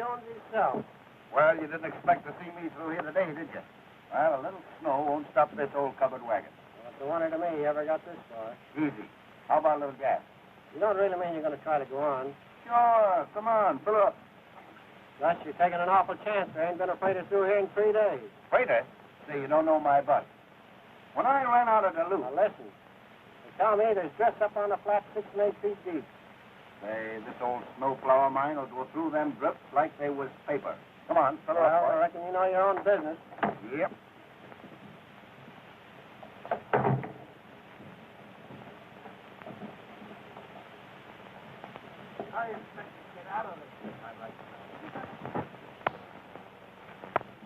Jones himself. Well, you didn't expect to see me through here today, did you? Well, a little snow won't stop this old covered wagon. Well, it's a wonder to me you ever got this far. Easy. How about a little gas? You don't really mean you're going to try to go on. Sure. Come on, fill up. Gus, you're taking an awful chance. There ain't been a freighter through here in 3 days. Freighter? See, you don't know my butt. When I ran out of Duluth... Now, listen. They tell me there's drifts up on the flat 6 and 8 feet deep. Say, this old snowplow of mine will go through them drifts like they was paper. Come on, fill Well, up. I reckon you know your own business. Yep. How do you expect to get out of this, I'd like to know?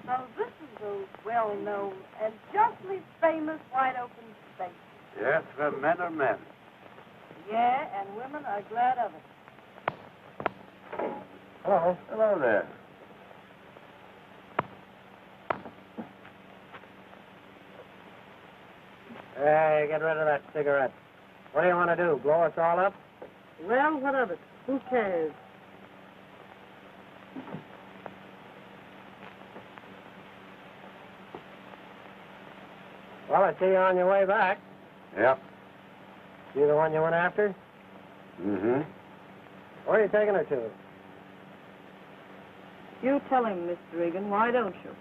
So this is a well-known and justly famous wide-open space. Yes, the men are men. Yeah, and women are glad of it. Hello. Hello there. Hey, get rid of that cigarette. What do you want to do, blow us all up? Well, what of it? Who cares? Well, I see you're on your way back. Yep. You the one you went after? Mm-hmm. Where are you taking her to? You tell him, Mr. Regan, why don't you?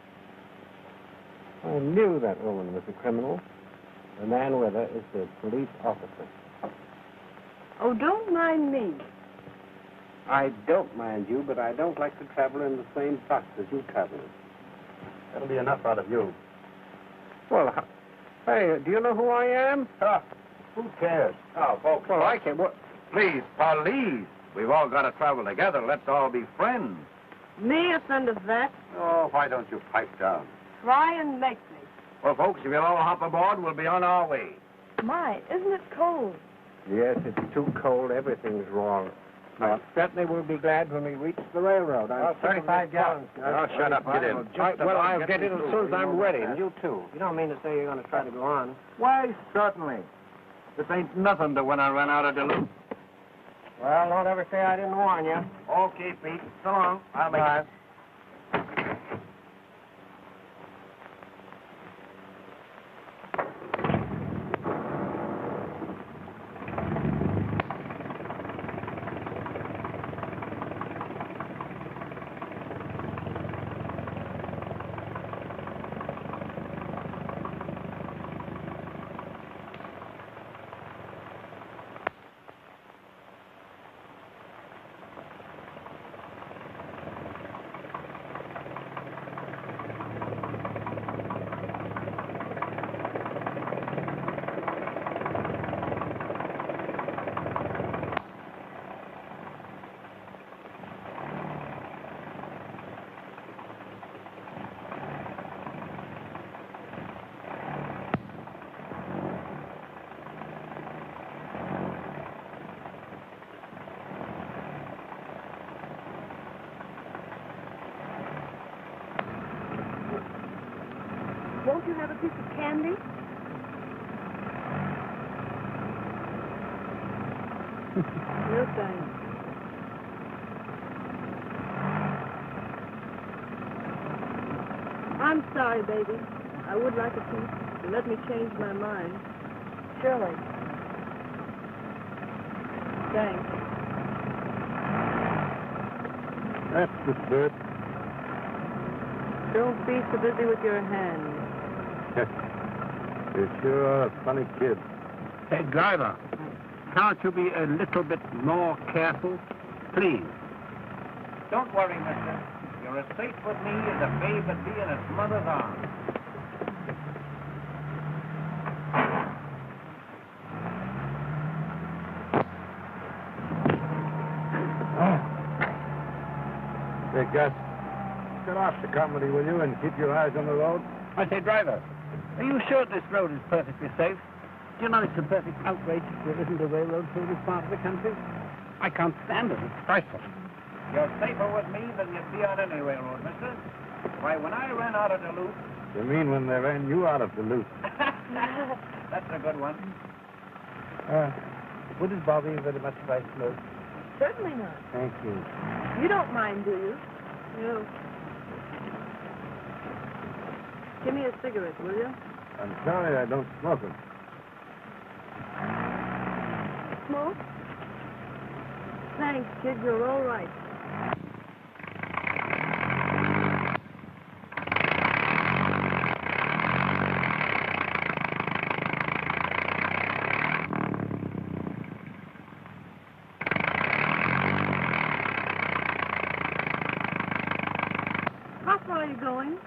I knew that woman was a criminal. The man with her is the police officer. Oh, don't mind me. I don't mind you, but I don't like to travel in the same box as you travel in. That'll be enough out of you. Well, hey, do you know who I am? Who cares? Oh, folks. Well, I can. What? Please, police. We've all got to travel together. Let's all be friends. Me a friend of that? Oh, why don't you pipe down? Try and make me. Well, folks, if you'll all hop aboard, we'll be on our way. My, isn't it cold? Yes, it's too cold. Everything's wrong. I certainly will be glad when we reach the railroad. I'm 35 gallons. Oh, shut up. Get in. Well, I'll get in as soon as I'm ready, and you too. You don't mean to say you're going to try to go on? Why, certainly. This ain't nothing to when I run out of Duluth. Well, don't ever say I didn't warn you. Okay, Pete. So long. I'll make it. Won't you have a piece of candy? No thanks. I'm sorry, baby. I would like a piece to let me change my mind. Surely. Thanks. That's the spirit. Don't be so busy with your hands. You sure are a funny kid. Hey, driver, can't you be a little bit more careful? Please. Don't worry, mister. You're as safe with me as a babe would be in its mother's arms. Hey, Gus, get off the comedy, will you, and keep your eyes on the road? I say, driver, are you sure this road is perfectly safe? Do you know it's a perfect outrage that there isn't a railroad through this part of the country? I can't stand it. It's frightful. You're safer with me than you'd be on any railroad, mister. Why, when I ran out of Duluth... You mean when they ran you out of Duluth? That's a good one. Wouldn't bother you very much if I smoked? Certainly not. Thank you. You don't mind, do you? You. Give me a cigarette, will you? I'm sorry I don't smoke them. Smoke? Thanks, kid. You're all right. How far are you going? To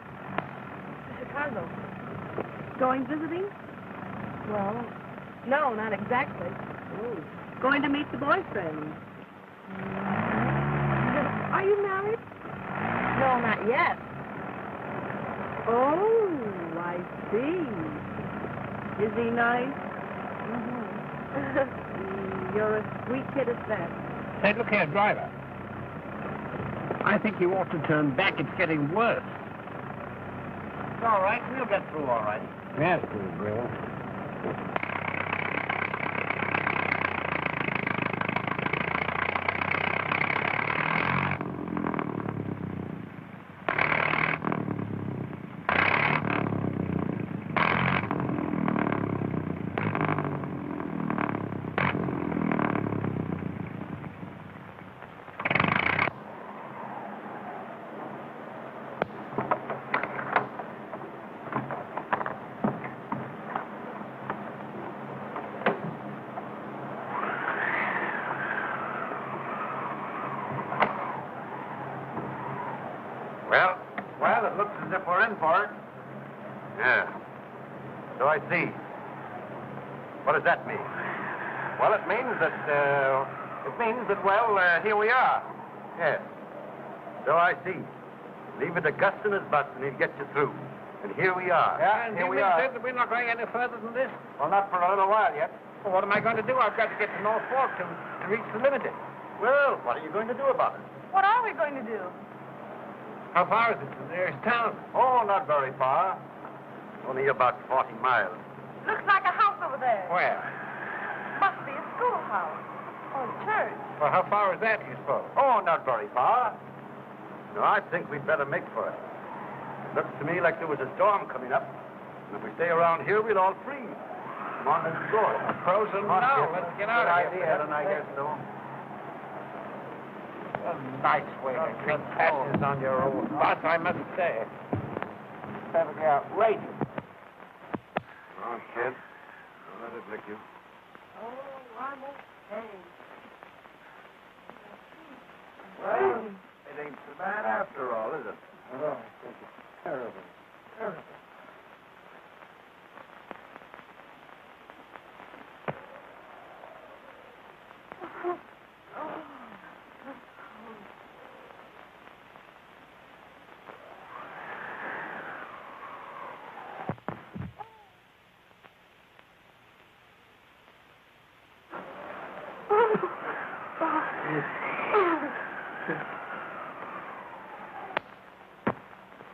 Chicago. Going visiting? Well, no, not exactly. Going to meet the boyfriend. Are you married? No, not yet. Oh, I see. Is he nice? You're a sweet kid at that. Say, look here, driver. I think you ought to turn back. It's getting worse. It's all right. We'll get through all right. Yes, Bill. Well, it looks as if we're in for it. Yeah. So I see. What does that mean? Well, it means that, here we are. Yes. So I see. Leave it to Gus and his bus and he'll get you through. And here we are. Yeah, And here you we mean, are. Sid, that we're not going any further than this? Well, not for a little while yet. Well, what am I going to do? I've got to get to North Fork to reach the Limited. Well, what are you going to do about it? What are we going to do? How far is it to the nearest town? Oh, not very far. Only about 40 miles. Looks like a house over there. Where? Must be a schoolhouse. Or a church. Well, how far is that, do you suppose? Oh, not very far. No, I think we'd better make for it. Looks to me like there was a storm coming up. And if we stay around here, we'll all freeze. Come on, let's go. Frozen now. Let's get out of here. idea, then, I guess, so. A nice way to treat passengers on your old bus, I must say. Perfectly outrageous. Come on, kid. Don't let it lick you. Oh, I'm okay. Well, it ain't so bad after all, is it? Oh, I think it's terrible. Terrible.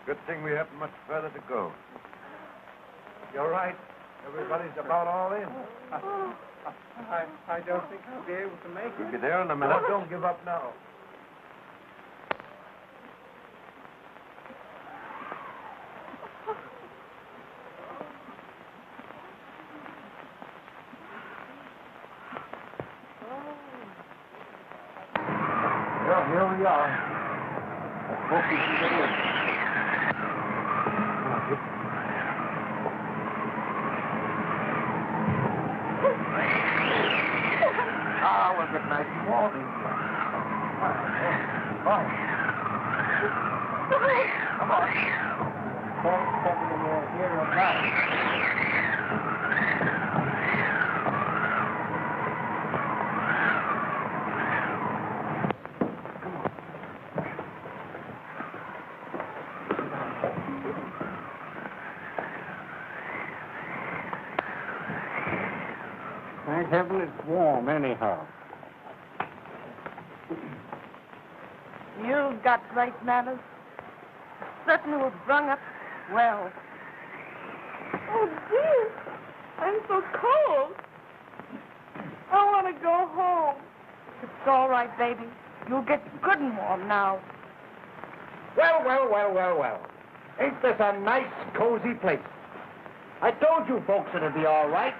Good thing we haven't much further to go. You're right. Everybody's about all in. I don't think I'll be able to make We'll be there in a minute. Now, don't give up now. Well, here we are. I hope we can get in. We'll get nice and warm in here. Come on. Come on. Don't step in here or not. Thank heaven it's warm anyhow. You've got great manners. Certainly was brung up well. Oh, dear. I'm so cold. I want to go home. It's all right, baby. You'll get good and warm now. Well. Ain't this a nice, cozy place? I told you folks it'd be all right.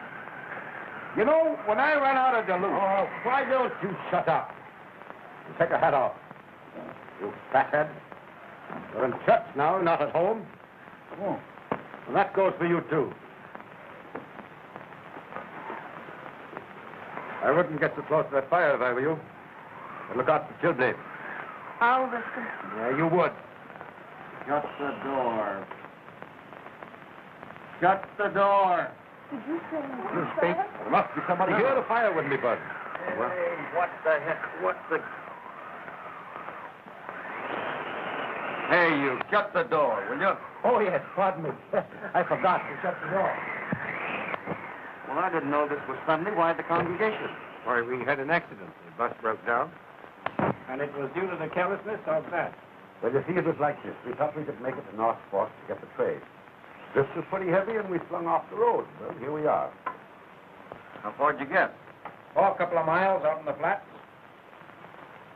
You know, when I ran out of Duluth... Oh, why don't you shut up? And take your hat off. You fathead. You're in church now, not at home. Oh. And that goes for you, too. I wouldn't get so close to that fire if I were you. I'd look out for chimney. I'll listen. Yeah, you would. Shut the door. Shut the door. Did you say You speak. There must be somebody here. The fire wouldn't be burning. Hey, what the heck? What the... Hey, you, shut the door, will you? Oh, yes, pardon me. I forgot to shut the door. Well, I didn't know this was Sunday. Why the congregation? Why, we had an accident. The bus broke down. And it was due to the carelessness of that. Well, you see, it was like this. We thought we could make it to North Fork to get the trade. This was pretty heavy, and we flung off the road. Well, here we are. How far'd you get? Oh, a couple of miles out in the flats.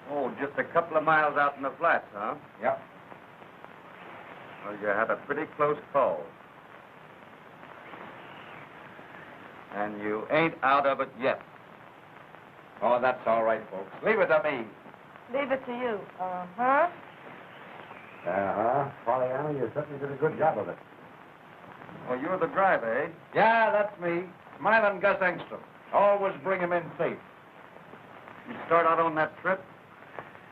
Oh, just a couple of miles out in the flats, huh? Yep. Well, you had a pretty close call. And you ain't out of it yet. Oh, that's all right, folks. Leave it to me. Leave it to you. Uh-huh. Uh-huh. Pollyanna, you certainly did a good job of it. Well, you're the driver, eh? Yeah, that's me. Smiling Gus Engstrom. Always bring him in safe. You start out on that trip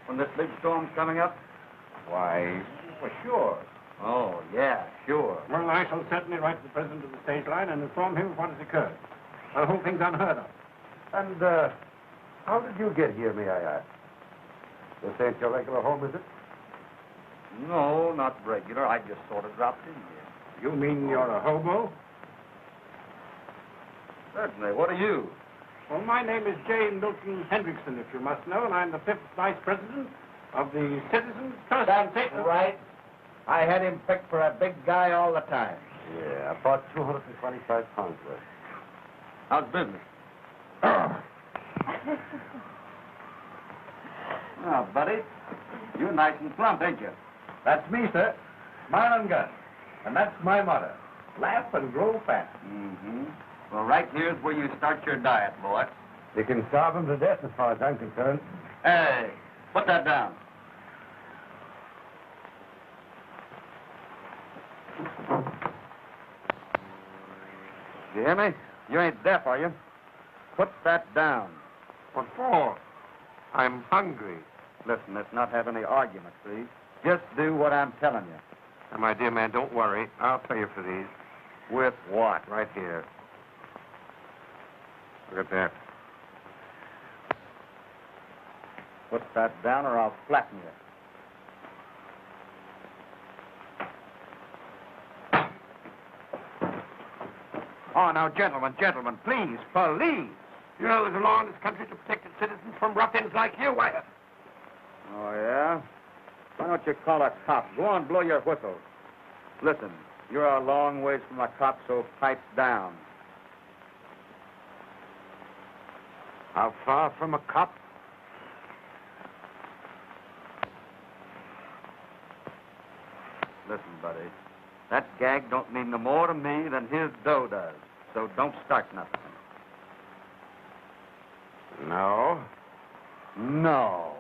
when this big storm's coming up? Why, well, sure. Oh, yeah, sure. Well, I shall certainly write to the president of the stage line and inform him of what has occurred. The whole thing's unheard of. And, how did you get here, may I ask? This ain't your regular home, is it? No, not regular. I just sort of dropped in here. You mean you're a hobo? Certainly. What are you? Well, my name is J. Milton Hendrickson, if you must know, and I'm the 5th Vice President of the Citizens Trust. That's right. I had him picked for a big guy all the time. Yeah, about 225 pounds worth. How's business? Now, buddy, you're nice and plump, ain't you? That's me, sir. Smiling Gus. And that's my motto. Laugh and grow fat. Mm-hmm. Well, right here's where you start your diet, boy. You can starve him to death as far as I'm concerned. Hey, put that down. You hear me? You ain't deaf, are you? Put that down. What for? I'm hungry. Listen, let's not have any argument, please. Just do what I'm telling you. Now, my dear man, don't worry. I'll pay you for these. With what? Right here. Look at that. Put that down or I'll flatten you. Oh, now, gentlemen, please, police. You know there's a law in this country to protect its citizens from ruffians like you, Wyatt. Oh, yeah? Why don't you call a cop? Go on, blow your whistle. Listen, you're a long ways from a cop, so pipe down. How far from a cop? Listen, buddy, that gag don't mean no more to me than his dough does. So don't start nothing. No. No.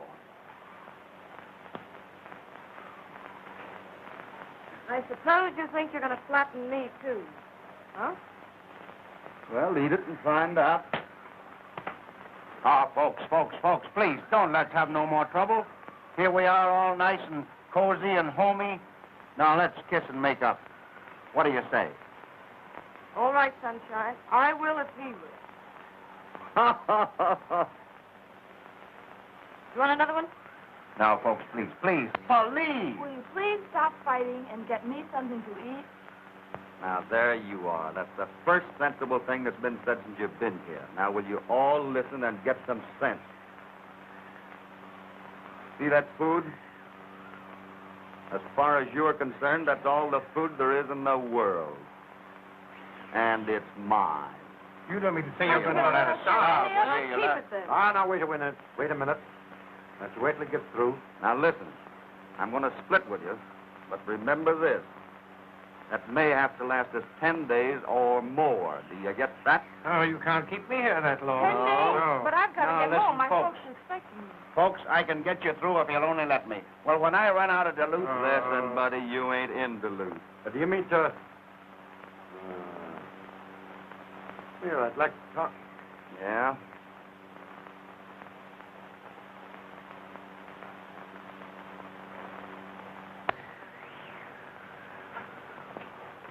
I suppose you think you're going to flatten me, too. Huh? Well, eat it and find out. Ah, folks, please, don't let's have no more trouble. Here we are all nice and cozy and homey. Now, let's kiss and make up. What do you say? All right, Sunshine. I will if he will. You want another one? Now, folks, please, police. Will you please stop fighting and get me something to eat? Now, there you are. That's the first sensible thing that's been said since you've been here. Now, will you all listen and get some sense? See that food? As far as you're concerned, that's all the food there is in the world. And it's mine. You don't mean to say you're going to no, let no, us no, out. no, let's keep it then. Ah, now, wait a minute. Let's wait till it gets through. Now, listen. I'm going to split with you, But remember this. That may have to last us 10 days or more. Do you get that? Oh, you can't keep me here that long. 10 days. No. But I've got to No, get listen, home. My folks. folks are expecting me. Folks, I can get you through if you'll only let me. Well, when I run out of Duluth... Listen, buddy, you ain't in Duluth. Do you mean to... Here, I'd like to talk. Yeah?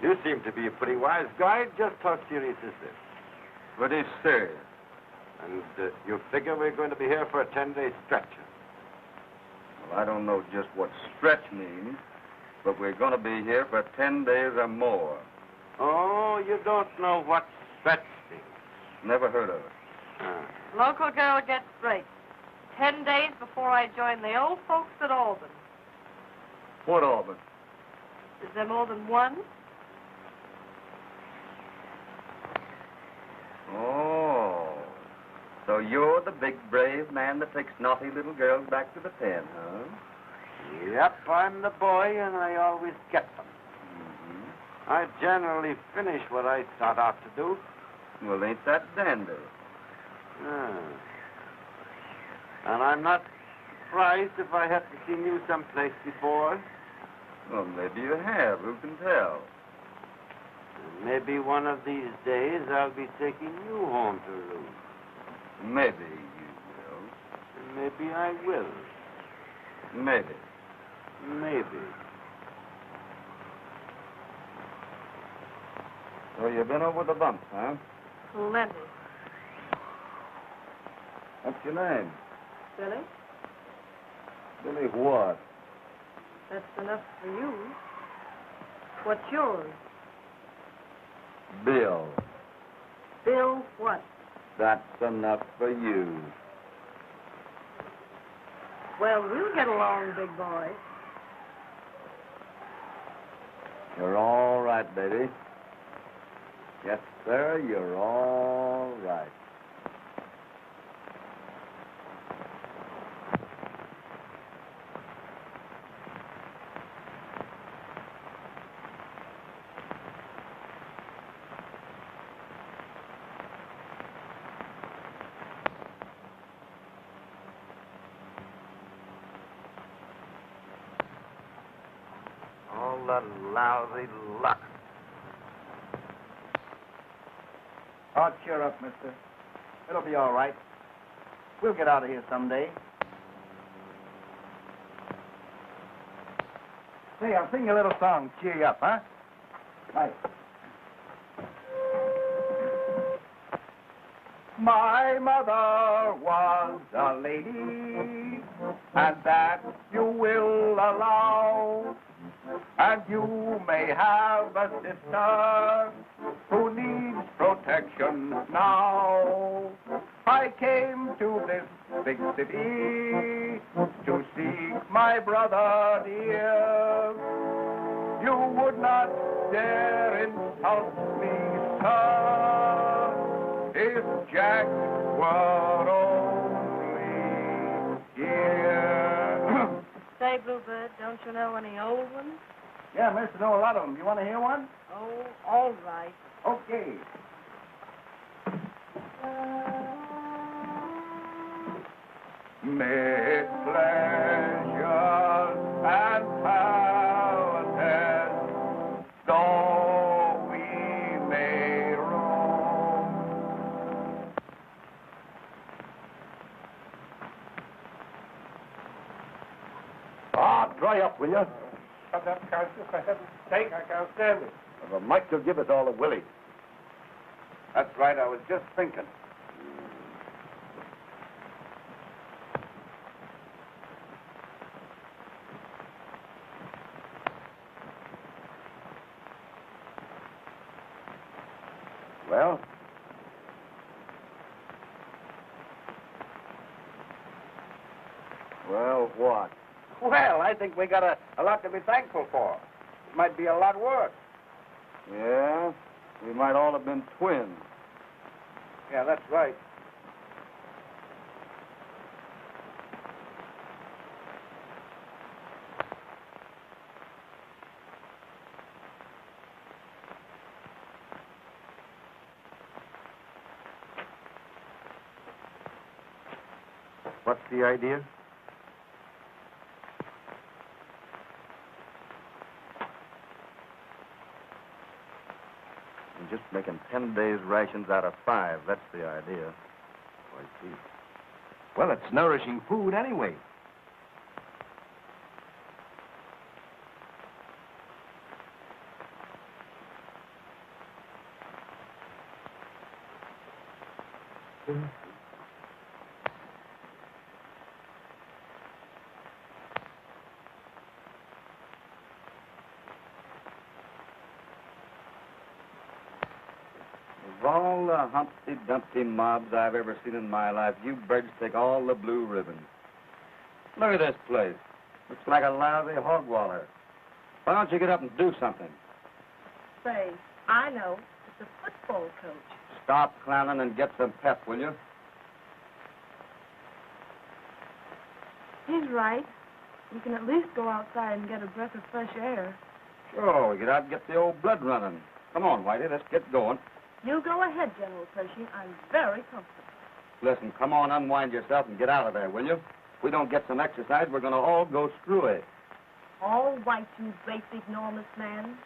You seem to be a pretty wise guy. Just how serious is this? Pretty serious. And you figure we're going to be here for a 10-day stretch? Well, I don't know just what stretch means, but we're going to be here for 10 days or more. Oh, you don't know what stretch means. Never heard of it. Local girl gets straight. 10 days before I join the old folks at Albany. What, Auburn? Is there more than one? Oh. So you're the big, brave man that takes naughty little girls back to the pen, huh? Yep, I'm the boy, and I always get them. Mm-hmm. I generally finish what I start out to do. Well, ain't that dandy? Ah. And I'm not surprised if I haven't seen you someplace before. Well, maybe you have. Who can tell? And maybe one of these days I'll be taking you home to roost. Maybe you And maybe I will. will. Maybe. Maybe. So you've been over the bumps, huh? Plenty. What's your name? Billy, Billy what? that's enough for you. What's yours? Bill. Bill what? That's enough for you. Well, we'll get along, big boy. You're all right, baby. Yes, sir, you're all right. All that lousy luck. Oh, cheer up, mister. It'll be all right. We'll get out of here someday. Hey, I'll sing you a little song. Cheer you up, huh? Right. My mother was a lady, and that you will allow. And you may have a sister who needs protection now. I came to this big city to seek my brother dear. You would not dare insult me, sir, if Jack were only here. Say, Bluebird, don't you know any old ones? Yeah, mister, know a lot of them. You want to hear one? Oh, all right. Okay. Mid pleasures and palaces, though we may roam. Ah, dry up, will you? Shut up, Count. If I haven't steak, I can't stand it. Well, Mike will give us all a willy. That's right, I was just thinking. Well? Well, what? Well, I think we got a lot to be thankful for. It might be a lot worse. Yeah? We might all have been twins. Yeah, that's right. What's the idea? I'm just making 10 days' rations out of 5. That's the idea. I see. Well, it's nourishing food anyway. Of all the Humpty Dumpty mobs I've ever seen in my life, you birds take all the blue ribbons. Look at this place. Looks like a lousy hog waller. Why don't you get up and do something? Say, I know. It's a football coach. Stop clowning and get some pep, will you? He's right. You can at least go outside and get a breath of fresh air. Sure, we get out and get the old blood running. Come on, Whitey, let's get going. You go ahead, General Pershing. I'm very comfortable. Listen, come on, unwind yourself and get out of there, will you? If we don't get some exercise, we're going to all go screwy. All right, you great enormous man.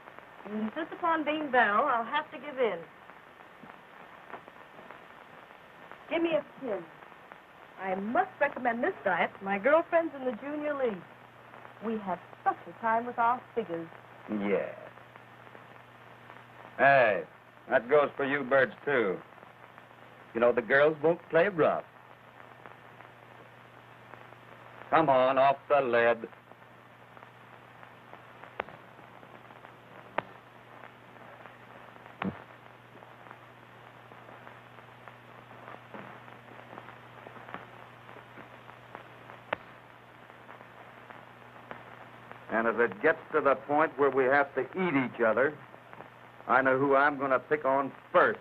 You insist upon being Bell, I'll have to give in. Give me a kiss. I must recommend this diet to my girlfriends in the Junior League. We have such a time with our figures. Yeah. Hey, that goes for you birds, too. You know, the girls won't play rough. Come on, off the lead. And if it gets to the point where we have to eat each other, I know who I'm going to pick on first.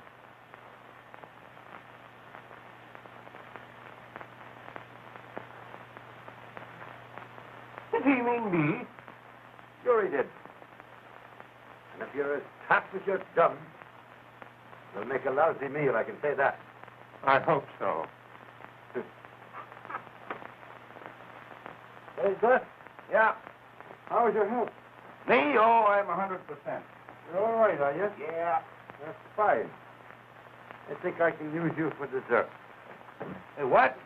Did he mean me? Sure he did. And if you're as tough as you're dumb, you'll make a lousy meal, I can say that. I hope so. Hey, Gus, Yeah. how is your health? Me? Oh, I'm 100%. You're all right, are you? Yeah. That's fine. I think I can use you for dessert. Hey, what?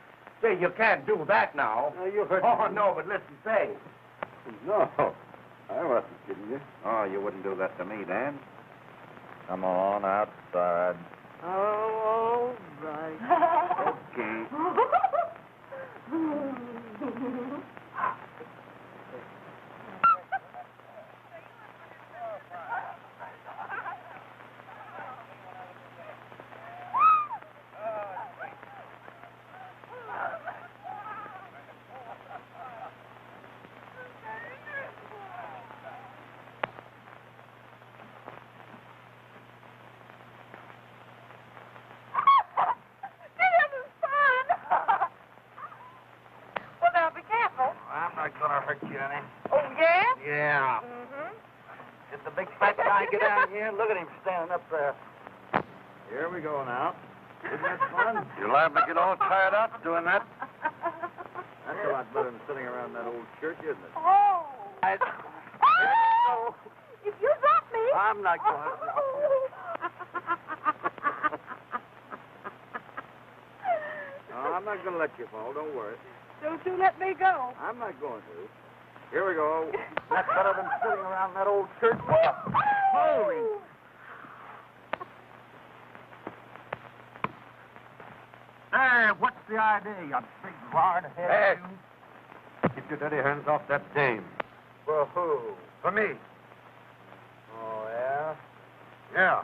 Say, you can't do that now. No, you heard Oh, me. no, but listen, say. No, I wasn't kidding you. Oh, you wouldn't do that to me, Dan. Come on, outside. Oh, all right. Okay. Well, now be careful. I'm not going to hurt you any. Oh, yeah? Yeah. Mm-hmm. Did the big fat guy get down here? Look at him standing up there. Here we go now. Isn't that fun? You're liable to get all tired out doing that. That's a lot better than sitting around that old church, isn't it? Oh. I- Oh. If you drop me. I'm not going No, I'm not going to let you fall. Don't worry. Don't you let me go. I'm not going to. Here we go. That's better than sitting around that old church. Holy. Hey, what's the idea, you big hard head? Hey. Keep your dirty hands off that dame. For who? For me. Oh, yeah? Yeah.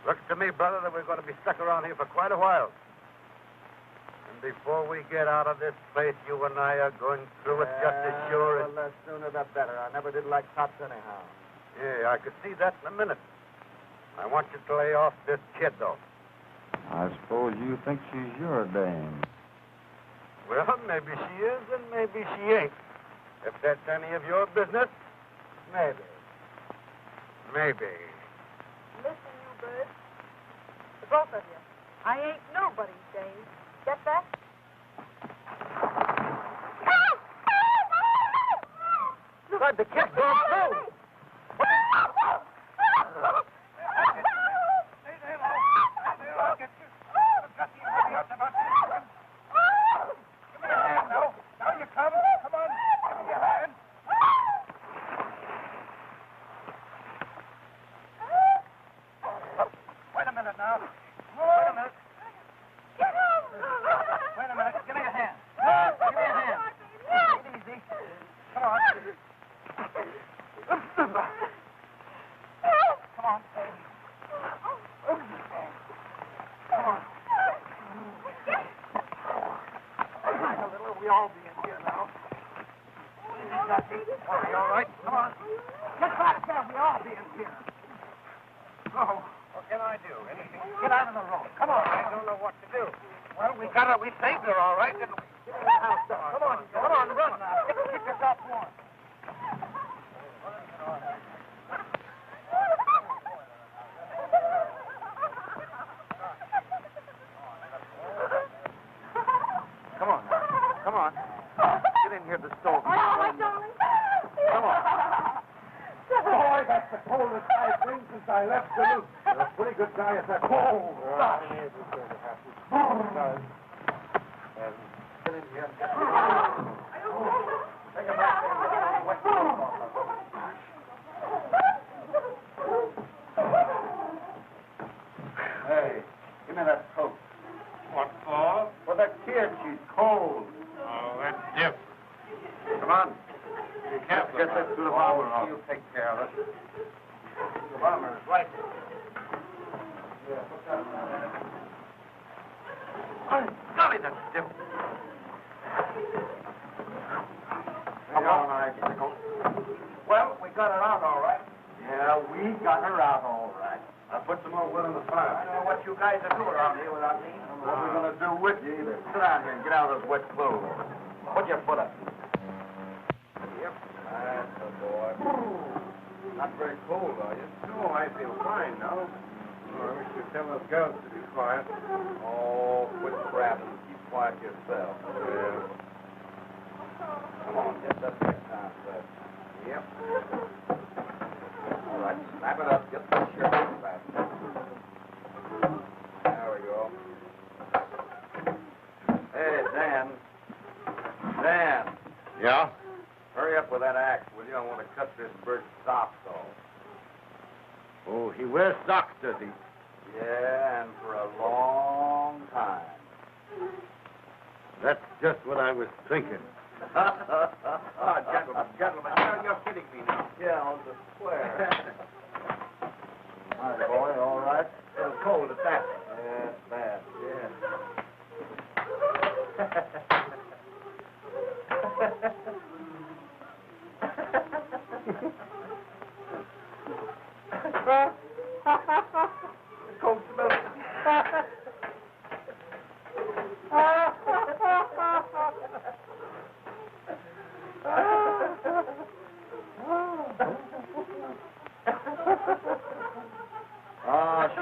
Looks to me, brother, that we're going to be stuck around here for quite a while. And before we get out of this place, you and I are going through it just as sure as... Well, the sooner the better. I never did like cops anyhow. Yeah, I could see that in a minute. I want you to lay off this kid, though. I suppose you think she's your dame. Well, maybe she is and maybe she ain't. If that's any of your business, maybe. Maybe. Listen, you birds. The both of you. I ain't nobody's dame. Get that? God, the kid's gone through.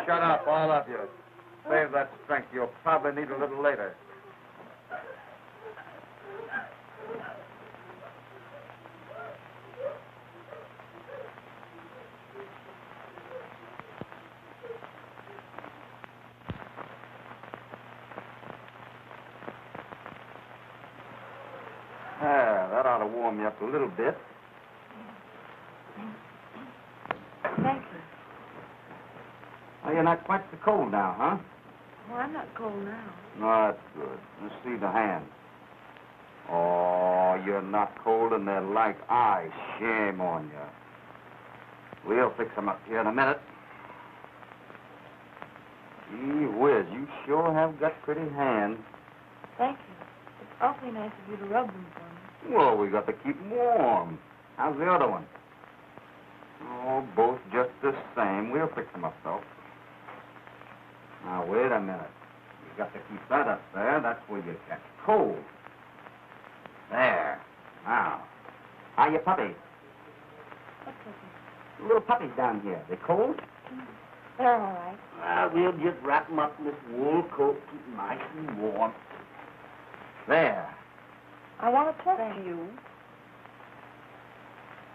Shut up, all of you. Save that strength. You'll probably need a little later. That ought to warm you up a little bit. Thank you. Well, you're not quite so cold now, huh? Well, I'm not cold now. No, that's good. Let's see the hand. Oh, you're not cold and they're like ice. Shame on you. We'll fix them up here in a minute. Gee whiz, you sure have got pretty hands. Thank you. It's awfully nice of you to rub them for me. Well, we got to keep them warm. How's the other one? Oh, both just the same. We'll fix them up, though. Now, wait a minute. You got to keep that up there. That's where you catch cold. There. Now, how your puppies? What's okay? Little puppies down here. They cold? They're all right. We'll just wrap them up in this wool coat, keep them nice and warm. There. I want to talk to you.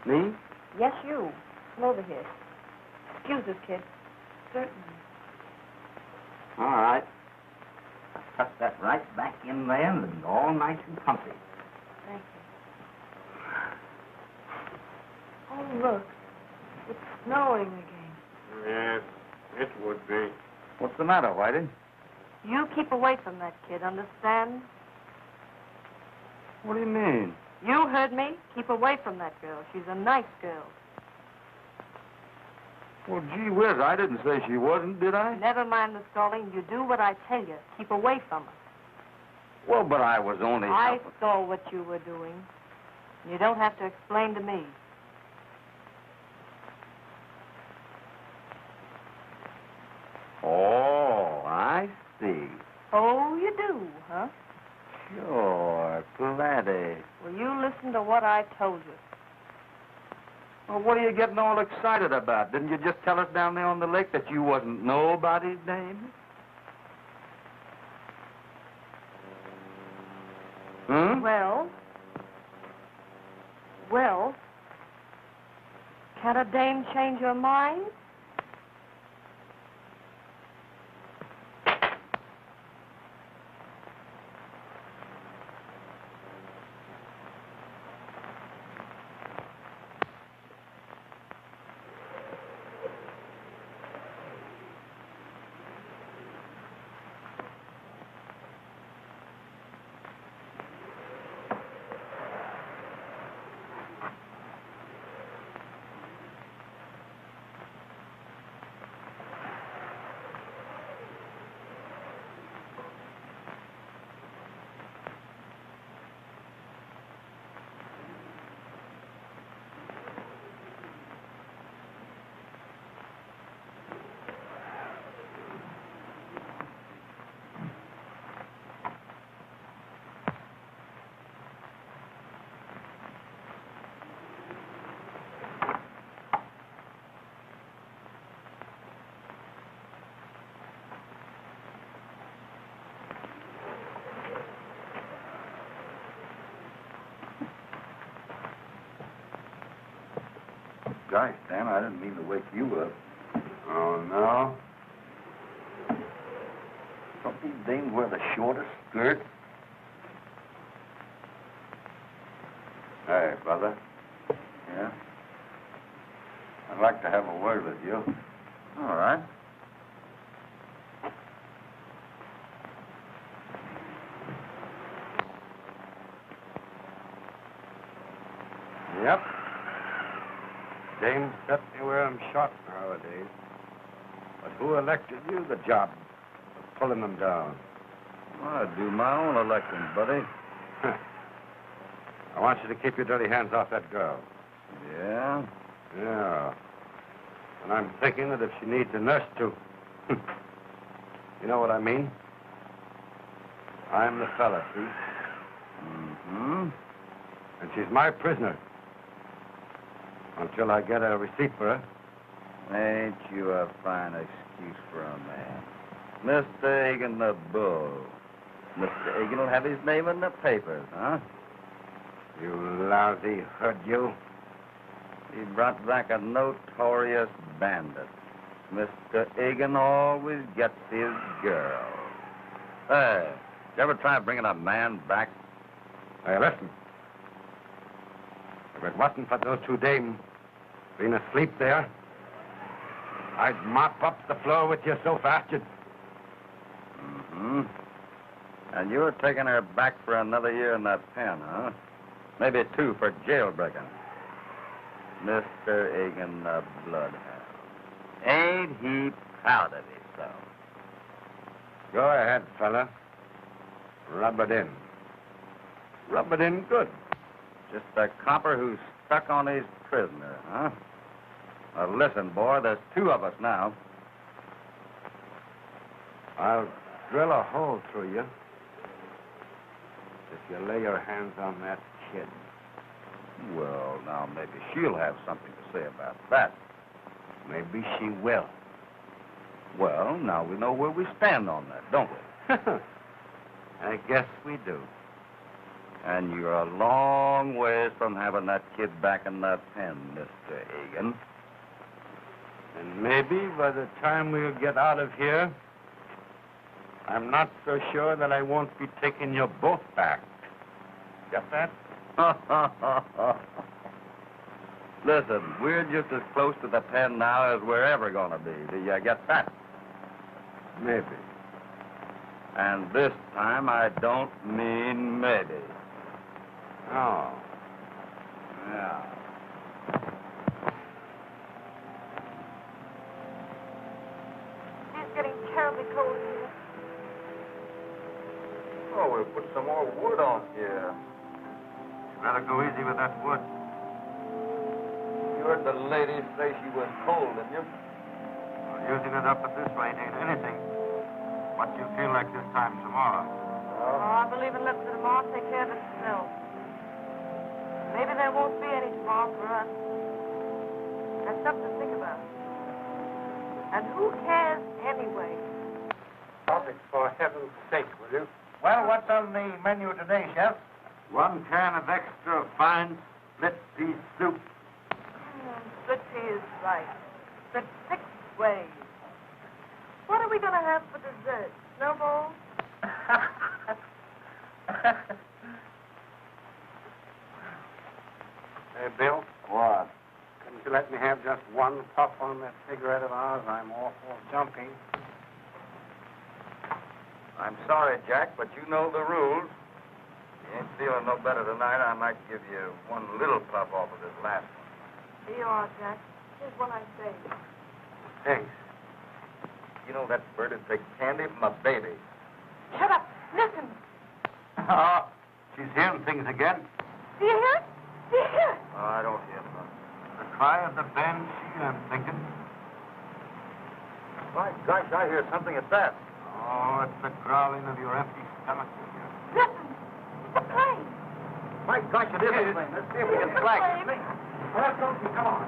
Me? Yes, you. Come over here. Excuse us, kid. Certainly. All right. Tuck that right back in there and all nice and comfy. Thank you. Oh, look. It's snowing again. Yes, it would be. What's the matter, Whitey? You keep away from that kid, understand? What do you mean? You heard me. Keep away from that girl. She's a nice girl. Well, gee whiz, I didn't say she wasn't, did I? Never mind the stalling. You do what I tell you. Keep away from her. Well, but I was only... I saw what you were doing. You don't have to explain to me. Oh, I see. Oh, you do, huh? Sure, plenty. Well, you listen to what I told you. Well, what are you getting all excited about? Didn't you just tell us down there on the lake that you wasn't nobody's name? Hmm? Well, can a dame change your mind? Gosh, Dan, I didn't mean to wake you up. Oh, no? Don't these dames wear the shortest skirt? Hey, brother. Yeah? I'd like to have a word with you. All right. Yep. Dames certainly wear them short nowadays. But who elected you the job of pulling them down? Well, I do my own electing, buddy. I want you to keep your dirty hands off that girl. Yeah? Yeah. And I'm thinking that if she needs a nurse too. You know what I mean? I'm the fella, see? Mm-hmm. And she's my prisoner. Until I get a receipt for her. Ain't you a fine excuse for a man? Mr. Egan the Bull. Mr. Egan will have his name in the papers, huh? You lousy hood, you. He brought back a notorious bandit. Mr. Egan always gets his girl. Hey, did you ever try bringing a man back? Hey, listen. If it wasn't for those two dames being asleep there, I'd mop up the floor with you so fast you'd... Mm-hmm. And you're taking her back for another year in that pen, huh? Maybe 2 for jailbreaking. Mr. Egan the Bloodhound. Ain't he proud of himself? Go ahead, fella. Rub it in. Rub it in good. Just a copper who's stuck on his prisoner, huh? Now, listen, boy, there's 2 of us now. I'll drill a hole through you if you lay your hands on that kid. Well, now, maybe she'll have something to say about that. Maybe she will. Well, now we know where we stand on that, don't we? I guess we do. And you're a long ways from having that kid back in that pen, Mr. Egan. And maybe by the time we'll get out of here, I'm not so sure that I won't be taking you both back. Get that? Listen, we're just as close to the pen now as we're ever going to be. Do you get that? Maybe. And this time I don't mean maybe. Oh. Yeah. It's getting terribly cold here. Oh, we'll put some more wood on here. You better go easy with that wood. You heard the lady say she was cold, didn't you? Well, using it up at this rate ain't anything. What you feel like this time tomorrow. Oh, I believe in letting the tomorrow take care of itself. Maybe there won't be any tomorrow for us. That's something to think about. And who cares anyway? Stop it, for heaven's sake, will you? Well, what's on the menu today, Chef? 1 can of extra fine split pea soup. Split pea is right. Split 6 ways. What are we going to have for dessert? Snowballs? Hey, Bill. What? Couldn't you let me have just 1 puff on that cigarette of ours? I'm awful jumpy. I'm sorry, Jack, but you know the rules. You ain't feeling no better tonight, I might give you 1 little puff off of this last one. Here you are, Jack. Here's what I say. Thanks. You know that bird would take candy from a baby. Shut up. Listen. Oh, she's hearing things again. Do you hear it? Do you hear it? Oh, I don't hear none. The cry of the banshee, I'm thinking. My gosh, I hear something at that. Oh, it's the growling of your empty stomach. Listen. It's a plane. My gosh, it is a plane. Let's see if we can flag it. Well, don't you come on.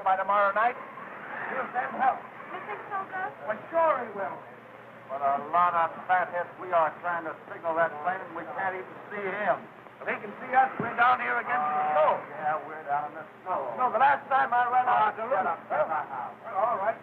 By tomorrow night. He'll send help. You think so, Gus? Well, sure he will. What a lot of fatheads we are trying to signal that plane and we can't even see him. If he can see us, we're down here against the snow. Yeah, we're down in the snow. No, the last time I ran out of the room. Shut up. Well, all right.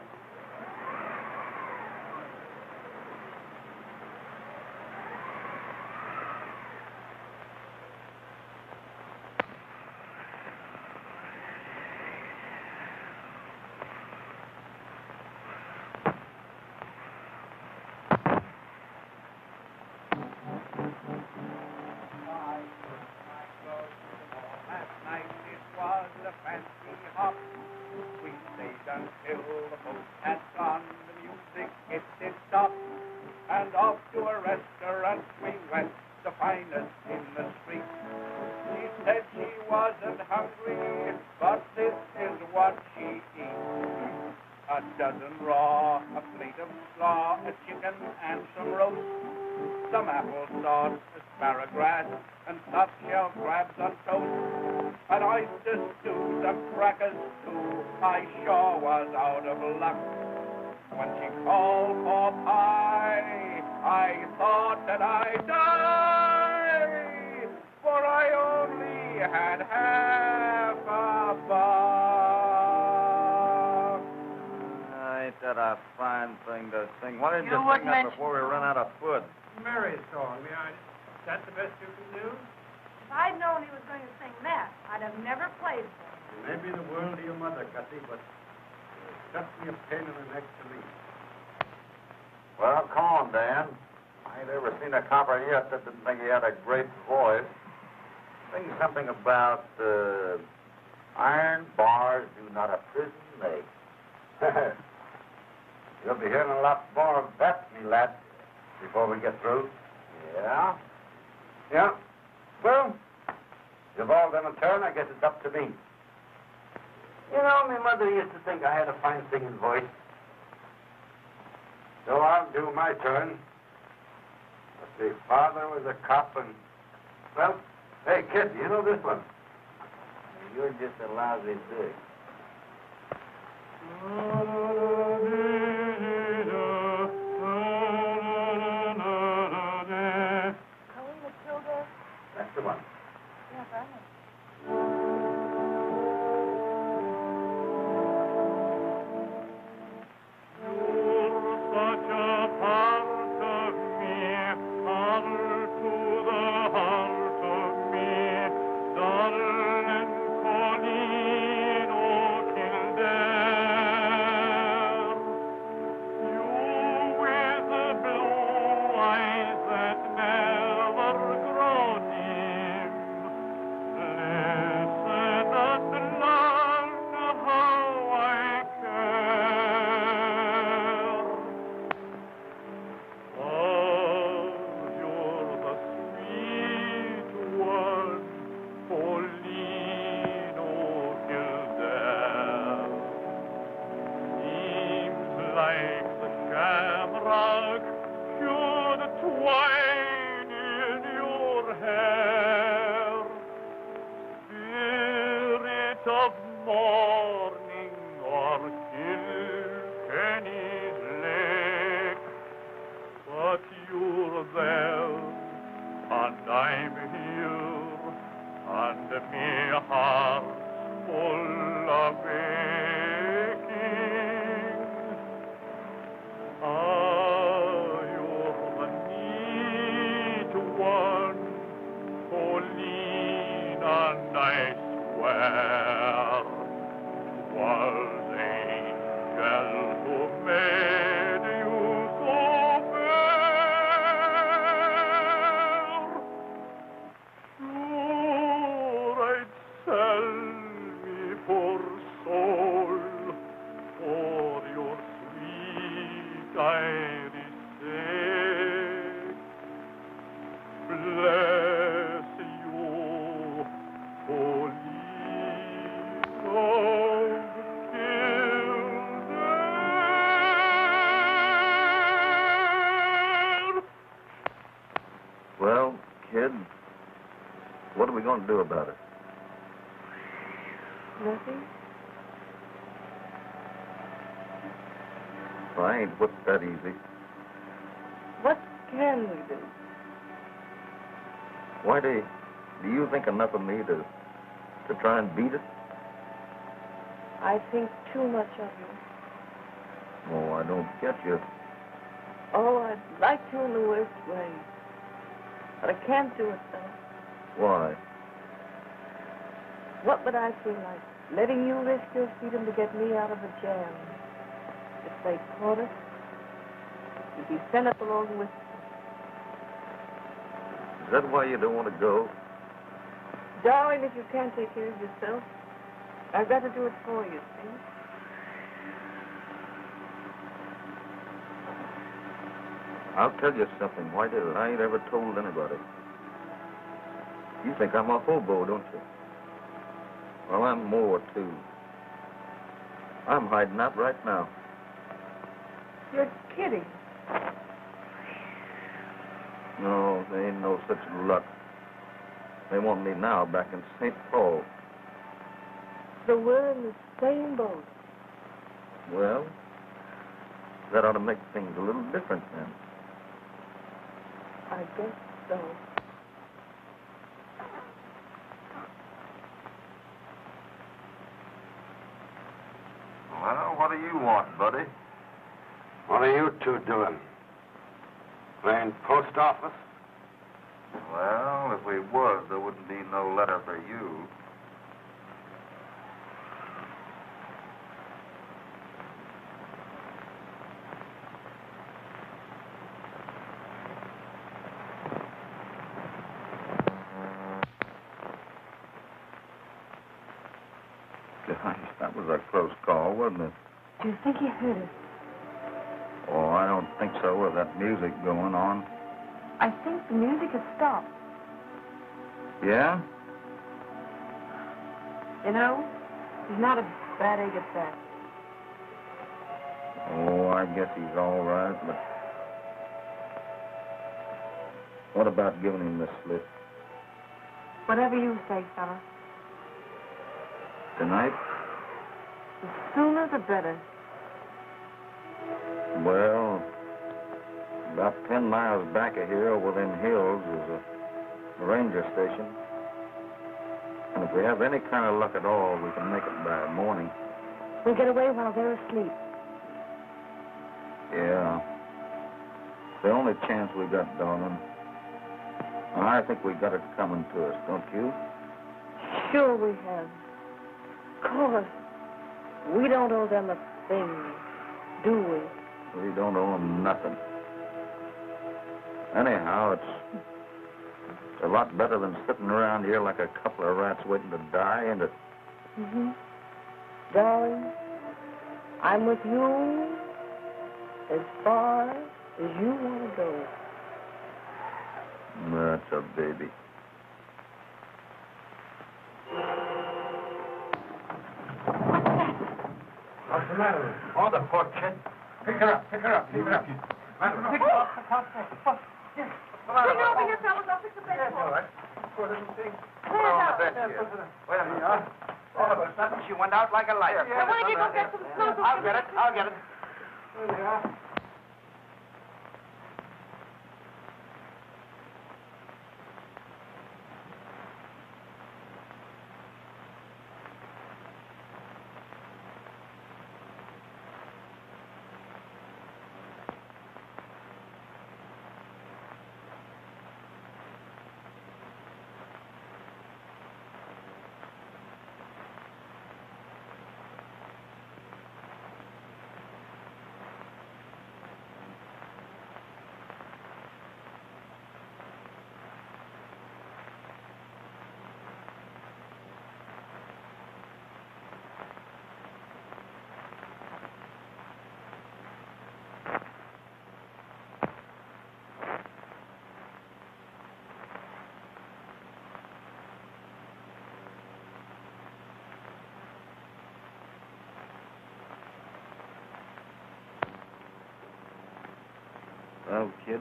Why didn't you sing that before we run out of food? Mary's song, may I? Is that the best you can do? If I'd known he was going to sing that, I'd have never played for him. Maybe the world to your mother, Gussie, but it's just me a pain in the neck to me. Well, come on, Dan. I ain't ever seen a copper yet that didn't think he had a great voice. Sing something about iron bars do not a prison make. You'll be hearing a lot more of that, me lad, before we get through. Yeah? Yeah? Well, you've all done a turn. I guess it's up to me. You know, my mother used to think I had a fine singing voice. So I'll do my turn. But the father was a cop and... Well, hey, kid, you know this one? You're just a lousy dick. Colleen Matilda. That's the one. Yeah, right. Well, kid, what are we going to do about it? Nothing? Well, I ain't whipped that easy. What can we do? Why do you think enough of me to try and beat it? I think too much of you. Oh, I don't get you. Oh, I'd like to in the worst way. But I can't do it, though. Why? What would I feel like? Letting you risk your freedom to get me out of a jam. If they caught us, you'd be sent up along with them. Is that why you don't want to go? Darling, if you can't take care of yourself, I've got to do it for you, see? I'll tell you something, Whitey, that I ain't ever told anybody. You think I'm a hobo, don't you? Well, I'm more, too. I'm hiding out right now. You're kidding. No, there ain't no such luck. They want me now back in St. Paul. So we're in the same boat. Well, that ought to make things a little different then. I guess so. Well, what do you want, buddy? What are you two doing? Playing post office? Well, if we was, there wouldn't be no letter for you. Gosh, that was a close call, wasn't it? Do you think he heard us? don't think so with that music going on. I think the music has stopped. Yeah? You know, he's not a bad egg at that. Oh, I guess he's all right, but... What about giving him the slip? Whatever you say, fella. Tonight? The sooner the better. Well, about 10 miles back of here, over them hills, is a ranger station. And if we have any kind of luck at all, we can make it by morning. We'll get away while they're asleep. Yeah. It's the only chance we got, darling. I think we got it coming to us, don't you? Sure we have. Of course. We don't owe them a thing, do we? We don't owe them nothing. Anyhow, it's a lot better than sitting around here like a couple of rats waiting to die, isn't it? Mm-hmm. Darling, I'm with you as far as you want to go. That's a baby. What's the matter with her? Oh, the poor kid. Pick her up, pick her up, pick her up. Pick her up. Bring her over here, fellas. I'll fix the bed for All her. right. Poor little thing. Put her down. Wait a minute. All of a sudden, she went out like a light. Now, why don't you go get some clothes? I'll get it. There they are. Well, kid,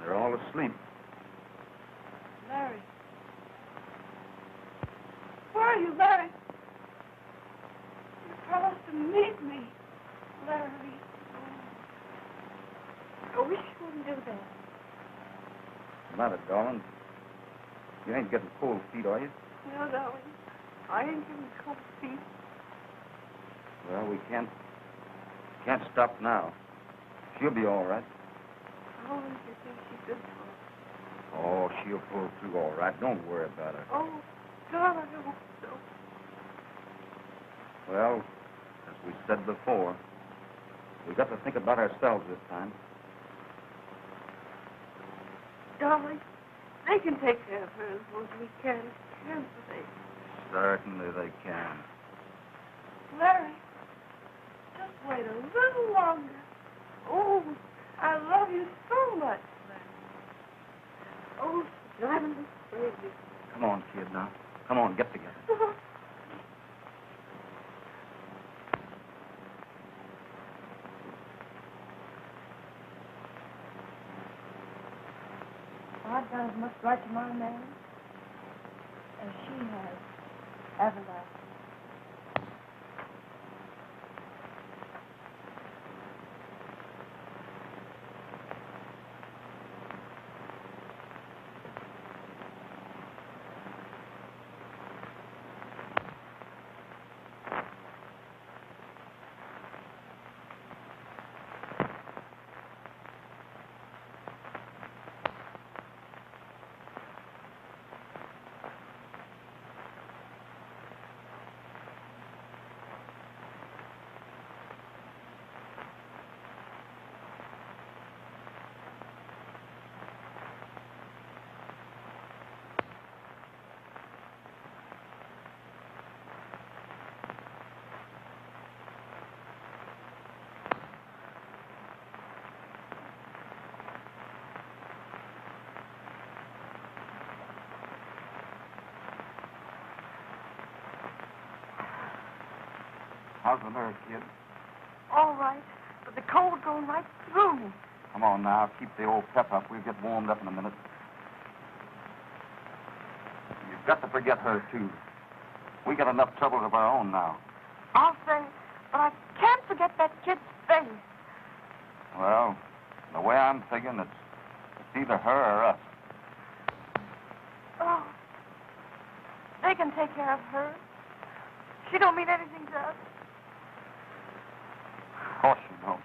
they're all asleep. Larry. Where are you, Larry? You promised to meet me, Larry. Oh, I wish you wouldn't do that. Not it, darling. You ain't getting cold feet, are you? No, darling. I ain't getting cold feet. Well, we can't stop now. She'll be all right. Oh, you think she's good for us? Oh, she'll pull through all right. Don't worry about her. Oh, God, I hope so. Well, as we said before, we got to think about ourselves this time. Darling, they can take care of her as well as we can, can't they? Certainly they can. Larry, just wait a little longer. Oh, I love you so much, Larry. Oh, it's driving me crazy. Come on, kid, now. Come on, get together. I've done as much right to my man as she has, haven't I? How's the nerve, kid? All right, but the cold going right through me. Come on now. Keep the old pep up. We'll get warmed up in a minute. You've got to forget her, too. We got enough troubles of our own now. I'll say, but I can't forget that kid's face. Well, the way I'm thinking, it's either her or us. Oh, they can take care of her. She don't mean anything to us. Of course you don't.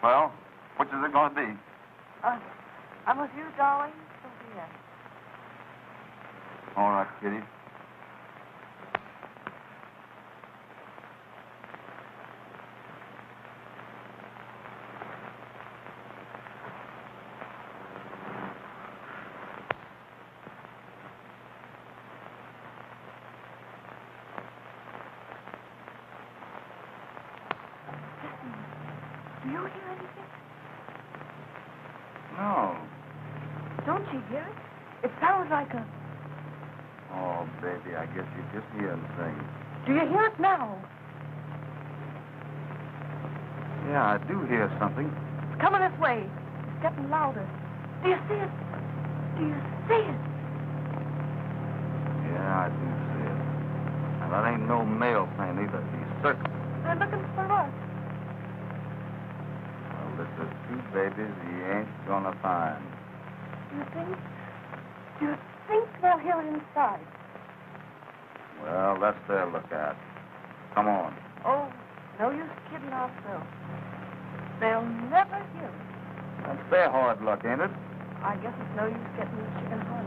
Well, which is it going to be? I'm with you, darling, till the end. All right, Kitty. Do you hear anything? No. Don't you hear it? It sounds like a... Oh, baby, I guess you're just hearing things. Do you hear it now? Yeah, I do hear something. It's coming this way. It's getting louder. Do you see it? Do you see it? Yeah, I do see it. And that ain't no male plane either. He's certain. They're looking for us. Well, this is two babies he ain't gonna find. Do you think? Do you think they'll hear it inside? Well, that's their lookout. Come on. Oh, no use kidding ourselves. They'll never hear it. That's their hard luck, ain't it? I guess it's no use getting the chicken hung.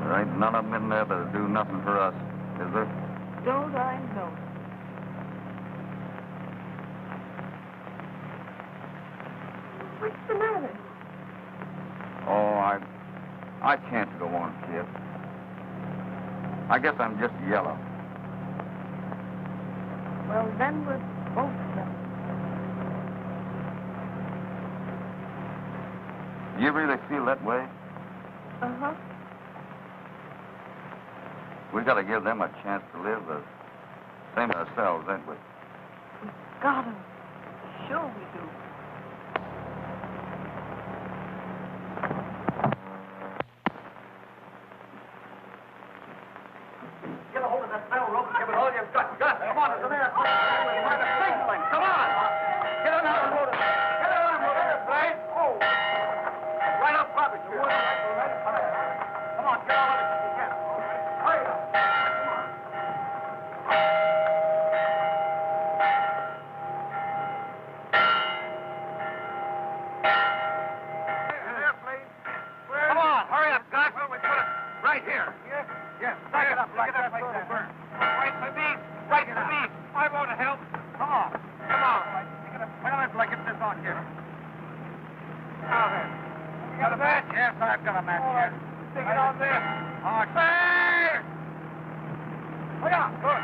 There ain't none of them in there that'll do nothing for us, is there? Don't I know it? What's the matter? Oh, I can't go on, kid. I guess I'm just yellow. Well, then we're both yellow. Do you really feel that way? Uh-huh. We gotta give them a chance to live the same as ourselves, ain't we? We gotta. Sure we do. Get a hold of that bell rope and give it all you've got. Gus, come on, it's a minute. Come on. Get on out and load it. Get on and load it, Blade. Oh. Right up, Bobby. Come on, get all of it you can. Hurry up. Come on, hurry up, Gus. Well, we put it right here. Yes, stack it up like that so it'll burn. Right for me. Right for me. I want to help. Come on. Well, let's get this on here. Now then. You got a match? Yes, I've got a match here. Stick it on there. Oh, say! Look out. Good.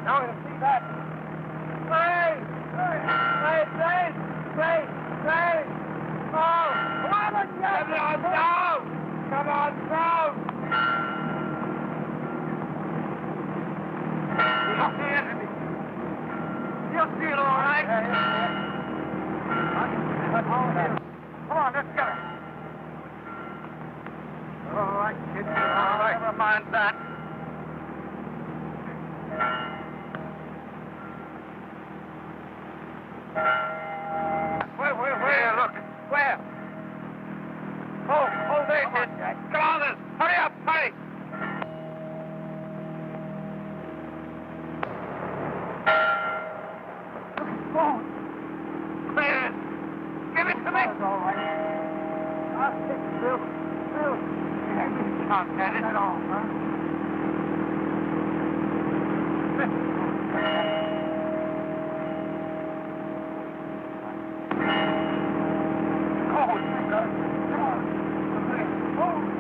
Now we'll see that. Say! Oh! Come on, let's go! Come on, down! You'll see it. You'll see it all right. Come on, let's get it. All right, kid. All right. Never mind that. Where? Look. Where? Oh, there, kid. Come on, then. Hurry up, hurry. Clear it. Give it to me. That's all right. I'll take it, Bill. You can't get it at all, huh? Food!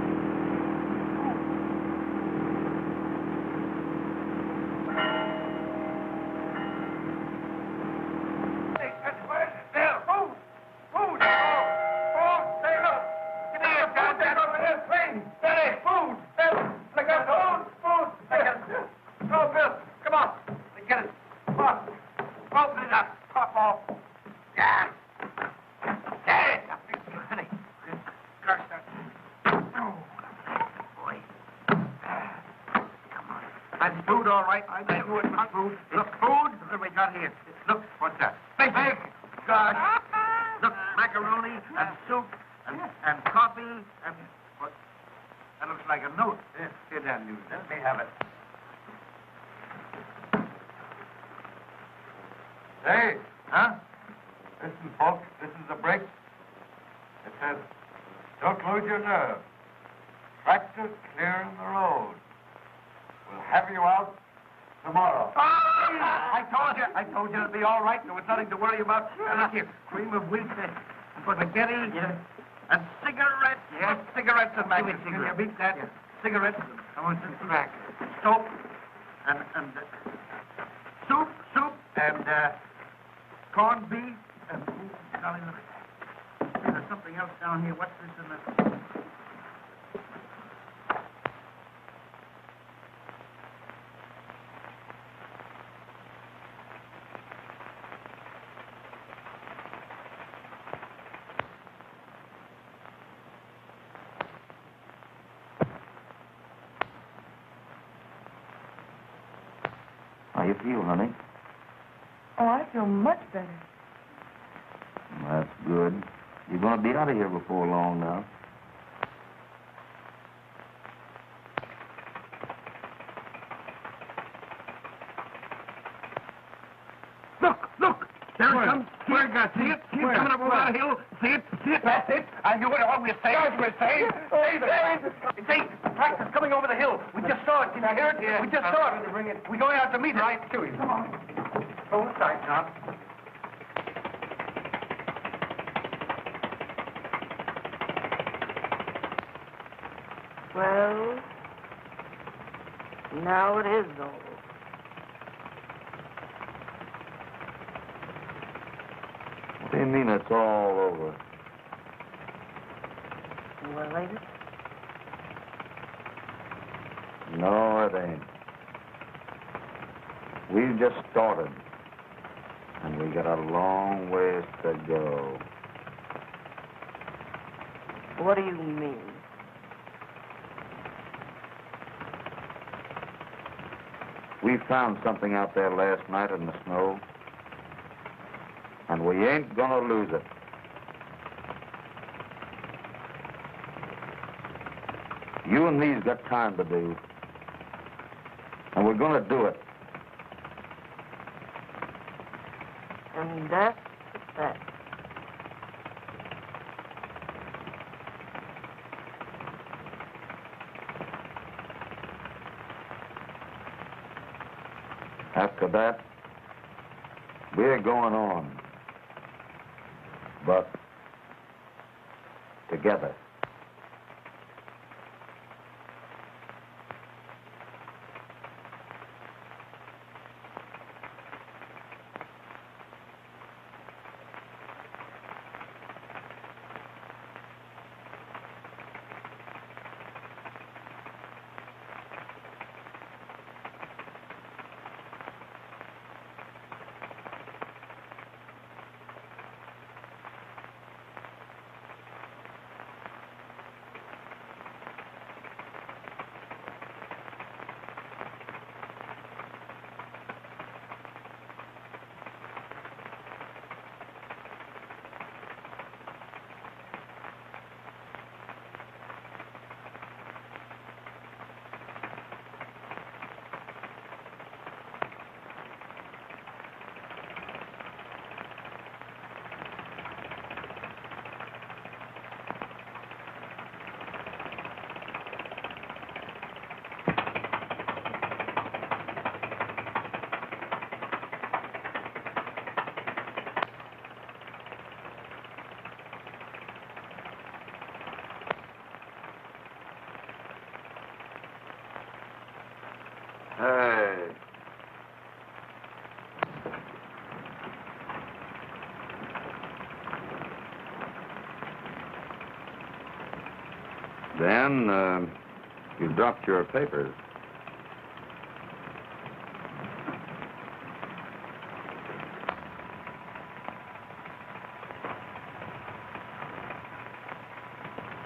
That's food, all right. I knew it was food. Look, food that we got here. Look, what's that? Big God. Look, macaroni and soup and coffee and what? That looks like a note. Here, Dan, you. Let me have it. Hey, huh? Listen, folks, this is the break. It says, don't lose your nerve. Tractor clearing the road. We'll have you out tomorrow. I told you it'd be all right. There was nothing to worry about. Look here, cream of wheat and spaghetti and cigarettes. Yes, cigarettes and matches. Can you beat that? Yes. Cigarettes. I want some tobacco. Soap and soup and corned beef and golly, there's something else down here. What's this in the... How you feel, honey? Oh, I feel much better. That's good. You're going to be out of here before long now. Look! There it comes. Where, God? See it? He's coming up over that hill. See it? That's it. I knew it all. We're safe. We're safe. See, tractor's coming over the hill. We just saw it. Can you hear it? Yeah. We just saw it. We're going out to meet it. Right to him. Come on. Hold tight, Tom. Well, now it is over. What do you mean it's all over? Well, ain't it? No, it ain't. We've just started. And we got a long ways to go. What do you mean? We found something out there last night in the snow. And we ain't gonna lose it. You and me's got time to do. And we're gonna do it. And that's the fact. After that, we're going on. But together. Hey. Dan, you dropped your papers.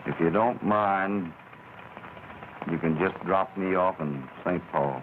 If you don't mind, you can just drop me off in St. Paul.